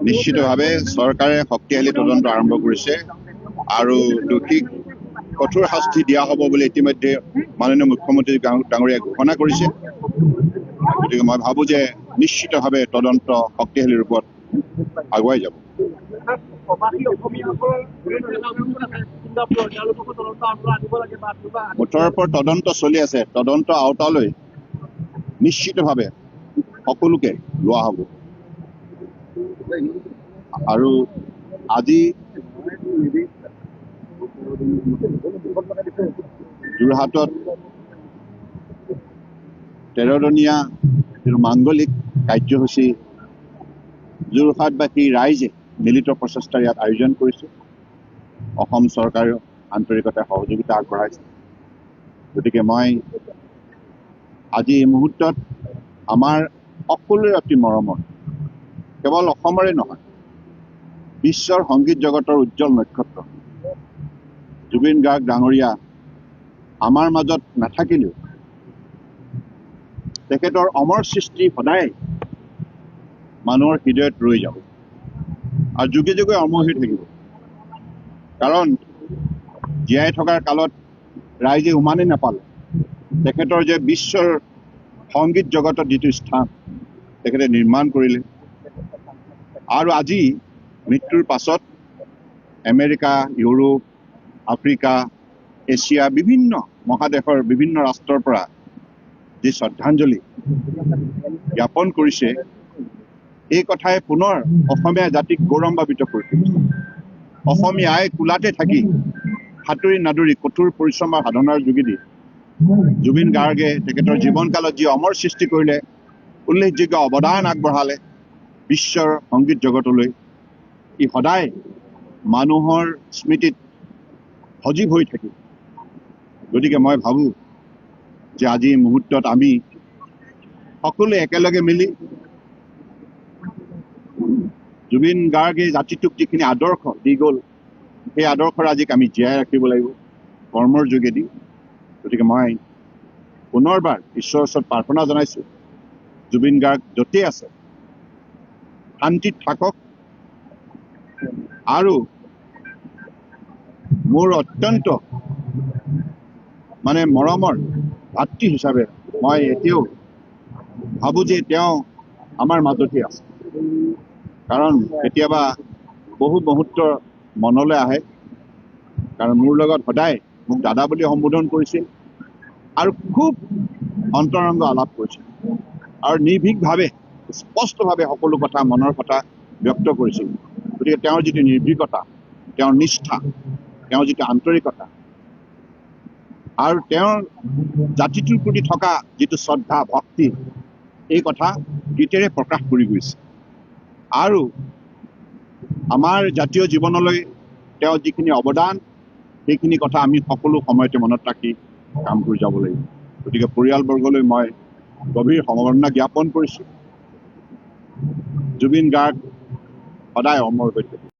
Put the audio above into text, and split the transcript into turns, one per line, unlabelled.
নিশ্চিতভাৱে চৰকাৰে শক্তিশালী তদন্ত আৰম্ভ কৰিছে আৰু দোষীক কঠোৰ শাস্তি দিয়া হ'ব বুলি ইতিমধ্যে মাননীয় মুখ্যমন্ত্ৰী ডাঙৰীয়াই ঘোষণা কৰিছে। গতিকে মই ভাবোঁ যে নিশ্চিতভাৱে তদন্ত শক্তিশালী ৰূপত আগুৱাই যাব। মুঠৰ ওপৰত তদন্ত চলি আছে। তদন্ত আওতালৈ নিশ্চিতভাৱে সকলোকে লোৱা হ'ব। আৰু আজি যোৰহাটত 13দিনীয়া মাংগলিক কাৰ্যসূচী যোৰহাটবাসী ৰাইজে মিলিত প্ৰচেষ্টাৰে ইয়াত আয়োজন কৰিছে। অসম চৰকাৰেও আন্তৰিকতা সহযোগিতা আগবঢ়াইছে। গতিকে মই আজি এই মুহূৰ্তত আমাৰ সকলোৰে অতি মৰমৰ কেৱল অসমৰে নহয় বিশ্বৰ সংগীত জগতৰ উজ্জ্বল নক্ষত্ৰ জুবিন গাৰ্গ ডাঙৰীয়া আমাৰ মাজত নাথাকিলেও তেখেতৰ অমৰ সৃষ্টি সদায় মানুহৰ হৃদয়ত ৰৈ যাব আৰু যুগে যুগে অমৰ হৈ থাকিব। কাৰণ জীয়াই থকাৰ কালত ৰাইজে উমানি নাপালে তেখেতৰ যে বিশ্বৰ সংগীত জগতত যিটো স্থান তেখেতে নিৰ্মাণ কৰিলে আৰু আজি মৃত্যুৰ পাছত আমেৰিকা, ইউৰোপ, আফ্ৰিকা, এছিয়া বিভিন্ন মহাদেশৰ বিভিন্ন ৰাষ্ট্ৰৰ পৰা যি শ্ৰদ্ধাঞ্জলি জ্ঞাপন কৰিছে এই কথাই পুনৰ অসমীয়া জাতিক গৌৰৱান্বিত কৰি তুলিছে। অসমীয়াই কোলাতে থাকি সাঁতুৰি নাদুৰি কঠোৰ পৰিশ্ৰম আৰু সাধনাৰ যোগেদি জুবিন গাৰ্গে তেখেতৰ জীৱনকালত যি অমৰ সৃষ্টি কৰিলে, উল্লেখযোগ্য অৱদান আগবঢ়ালে বিশ্বৰ সংগীত জগতলৈ, ই সদায় মানুহৰ স্মৃতিত সজীৱ হৈ থাকিব। গতিকে মই ভাবোঁ যে আজিৰ মুহূৰ্তত আমি সকলোৱে একেলগে মিলি জুবিন গাৰ্গে জাতিটোক যিখিনি আদৰ্শ দি গ'ল সেই আদৰ্শৰাজিক আমি জীয়াই ৰাখিব লাগিব কৰ্মৰ যোগেদি। গতিকে মই পুনৰবাৰ ঈশ্বৰৰ ওচৰত প্ৰাৰ্থনা জনাইছোঁ জুবিন গাৰ্গ য'তেই আছে শান্তিত থাকক আৰু মোৰ অত্যন্ত মৰমৰ ভাতৃ হিচাপে মই এতিয়াও ভাবোঁ যে তেওঁ আমাৰ মাজতে আছে। কাৰণ কেতিয়াবা বহু মুহূৰ্ত মনলৈ আহে, কাৰণ মোৰ লগত সদায় মোক দাদা বুলি সম্বোধন কৰিছিল আৰু খুব অন্তৰংগ আলাপ কৰিছিল আৰু নিৰ্ভীকভাৱে স্পষ্টভাৱে সকলো কথা মনৰ কথা ব্যক্ত কৰিছিল। গতিকে তেওঁৰ যিটো নিৰ্ভীকতা, তেওঁৰ নিষ্ঠা, তেওঁৰ যিটো আন্তৰিকতা আৰু তেওঁৰ জাতিটোৰ প্ৰতি থকা যিটো শ্ৰদ্ধা ভক্তি এই কথা গীতেৰে প্ৰকাশ কৰি গৈছে। আৰু আমাৰ জাতীয় জীৱনলৈ তেওঁ যিখিনি অৱদান সেইখিনি কথা আমি সকলো সময়তে মনত ৰাখি কাম কৰি যাব লাগিব। গতিকে পৰিয়ালবৰ্গলৈ মই গভীৰ সমবেদনা জ্ঞাপন কৰিছোঁ। জুবিন গাৰ্গ সদায় অমৰ হৈ থাকিব।